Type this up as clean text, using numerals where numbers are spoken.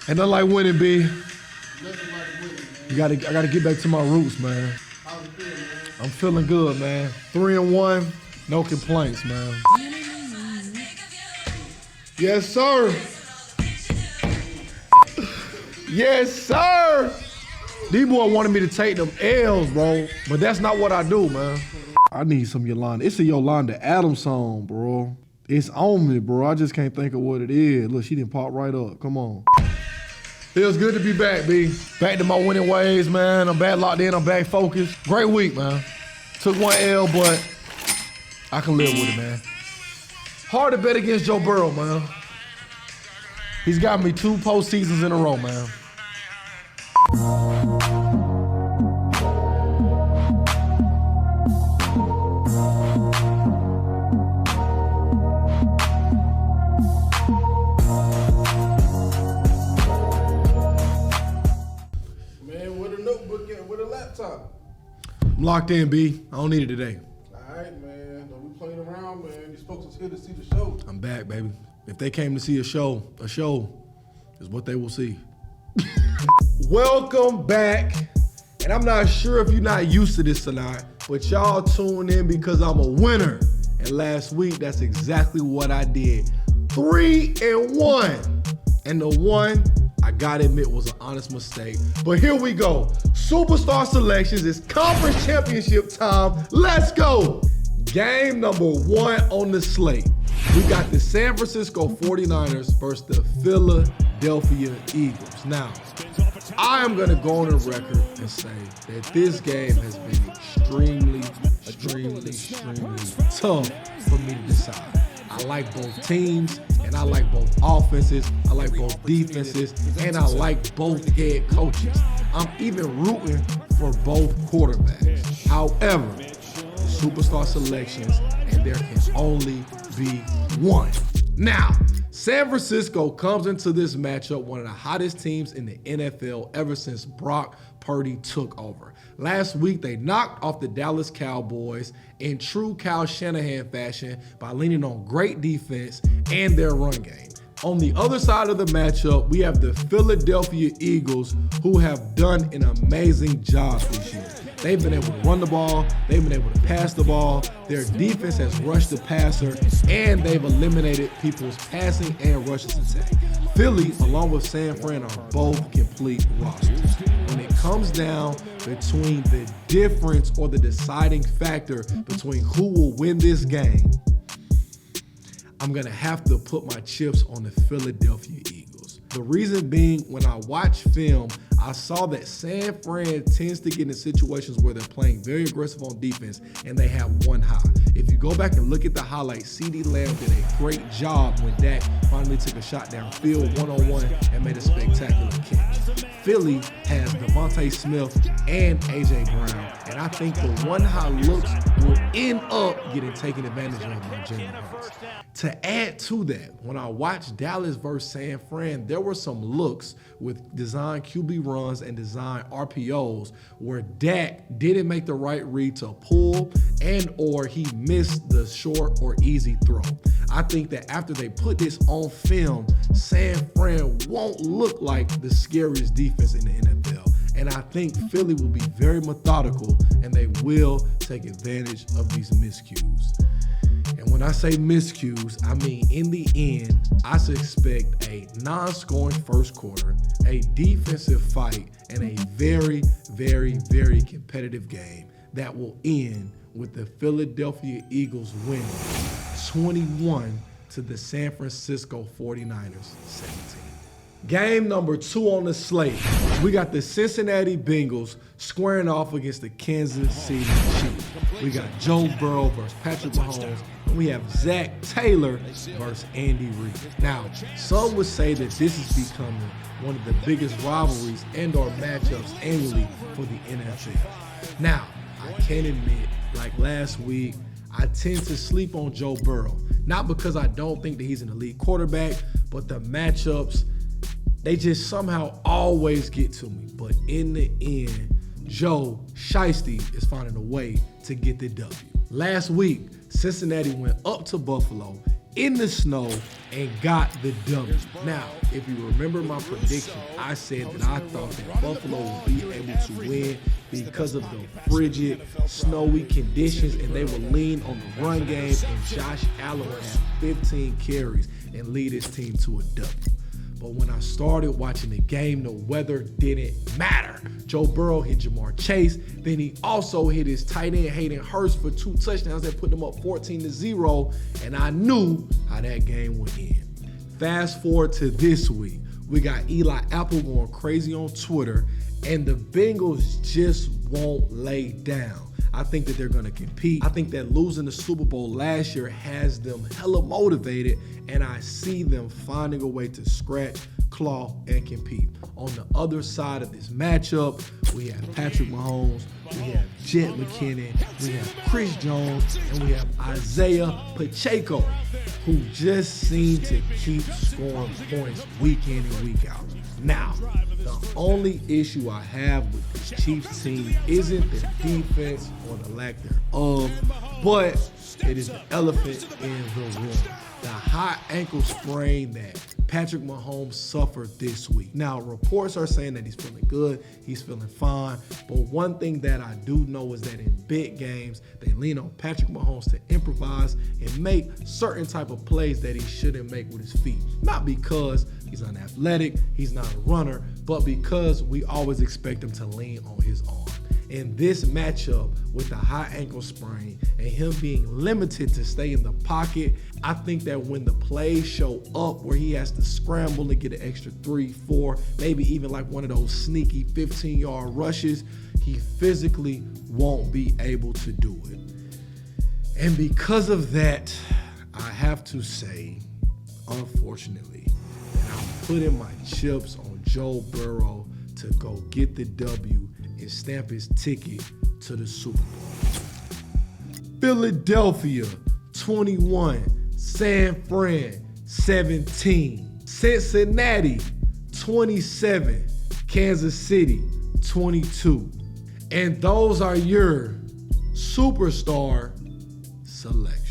Ain't nothing like winning, B. Nothing like winning, man. I gotta get back to my roots, man. How's it feel, man? I'm feeling good, man. 3-1, no complaints, man. Yes, sir. Yes, sir. These boys wanted me to take them L's, bro, but that's not what I do, man. I need some Yolanda. It's a Yolanda Adams song, bro. It's on me, bro. I just can't think of what it is. Look, she didn't pop right up. Come on. Feels good to be back, B. Back to my winning ways, man. I'm back locked in. I'm back focused. Great week, man. Took one L, but I can live with it, man. Hard to bet against Joe Burrow, man. He's got me 2 postseasons in a row, man. Man, with a notebook and with a laptop. I'm locked in, B. I don't need it today. All right, man. Don't be playing around, man. These folks is here to see the show. I'm back, baby. If they came to see a show is what they will see. Welcome back. And I'm not sure if you're not used to this or not, but y'all tune in because I'm a winner. And last week, that's exactly what I did. 3-1. And the one, I gotta admit, was an honest mistake. But here we go. Superstar selections is conference championship time. Let's go. Game number 1 on the slate. We got the San Francisco 49ers versus the Philadelphia Eagles. Now, I am going to go on the record and say that this game has been extremely tough for me to decide. I like both teams, and I like both offenses, I like both defenses, and I like both head coaches. I'm even rooting for both quarterbacks. However, superstar selections, and there can only be one. Now, San Francisco comes into this matchup one of the hottest teams in the NFL ever since Brock Purdy took over. Last week, they knocked off the Dallas Cowboys in true Kyle Shanahan fashion by leaning on great defense and their run game. On the other side of the matchup, we have the Philadelphia Eagles, who have done an amazing job this year. They've been able to run the ball, they've been able to pass the ball, their defense has rushed the passer, and they've eliminated people's passing and rushing attack. Philly, along with San Fran, are both complete rosters. When it comes down between the difference or the deciding factor between who will win this game, I'm going to have to put my chips on the Philadelphia Eagles. The reason being, when I watch film, I saw that San Fran tends to get in situations where they're playing very aggressive on defense and they have one high. If you go back and look at the highlights, CeeDee Lamb did a great job when Dak finally took a shot downfield one-on-one and made a spectacular catch. Philly has Devontae Smith and A.J. Brown, and I think the one high looks will end up getting taken advantage of by Jalen Hurts. To add to that, when I watched Dallas versus San Fran, there were some looks with design QB runs and design RPOs where Dak didn't make the right read to pull and or he missed the short or easy throw. I think that after they put this on film, San Fran won't look like the scariest defense in the NFL. And I think Philly will be very methodical and they will take advantage of these miscues. And when I say miscues, I mean in the end, I expect a non-scoring first quarter, a defensive fight, and a very competitive game that will end with the Philadelphia Eagles winning 21 to the San Francisco 49ers 17. Game number 2 on the slate. We got the Cincinnati Bengals squaring off against the Kansas City Chiefs. We got Joe Burrow versus Patrick Mahomes. And we have Zach Taylor versus Andy Reid. Now, some would say that this is becoming one of the biggest rivalries and or matchups annually for the NFL. Now, I can admit, like last week, I tend to sleep on Joe Burrow. Not because I don't think that he's an elite quarterback, but the matchups, they just somehow always get to me. But in the end, Joe Shiesty is finding a way to get the W. Last week, Cincinnati went up to Buffalo, in the snow and got the W. Now, if you remember my prediction, I said that I thought that Buffalo would be able to win because of the frigid, snowy conditions, and they would lean on the run game, and Josh Allen would have 15 carries and lead his team to a W. But when I started watching the game, the weather didn't matter. Joe Burrow hit Jamar Chase. Then he also hit his tight end, Hayden Hurst, for 2 touchdowns that put them up 14-0. And I knew how that game would end. Fast forward to this week. We got Eli Apple going crazy on Twitter, and the Bengals just won't lay down. I think that they're going to compete. I think that losing the Super Bowl last year has them hella motivated, and I see them finding a way to scratch, claw, and compete. On the other side of this matchup, we have Patrick Mahomes, we have Jet McKinnon, we have Chris Jones, and we have Isaiah Pacheco, who just seem to keep scoring points week in and week out. Now, the only issue I have with this Chiefs team isn't the defense or the lack thereof, but it is the elephant in the room. The high ankle sprain that Patrick Mahomes suffered this week. Now, reports are saying that he's feeling good, he's feeling fine, but one thing that I do know is that in big games, they lean on Patrick Mahomes to improvise and make certain type of plays that he shouldn't make with his feet. Not because he's unathletic, he's not a runner, but because we always expect him to lean on his arm. In this matchup with the high ankle sprain and him being limited to stay in the pocket, I think that when the plays show up where he has to scramble and get an extra 3, 4, maybe even like one of those sneaky 15-yard rushes, he physically won't be able to do it. And because of that, I have to say, unfortunately, that I'm putting my chips on Joe Burrow to go get the W and stamp his ticket to the Super Bowl. Philadelphia 21, San Fran 17, Cincinnati 27, Kansas City 22. And those are your superstar selections.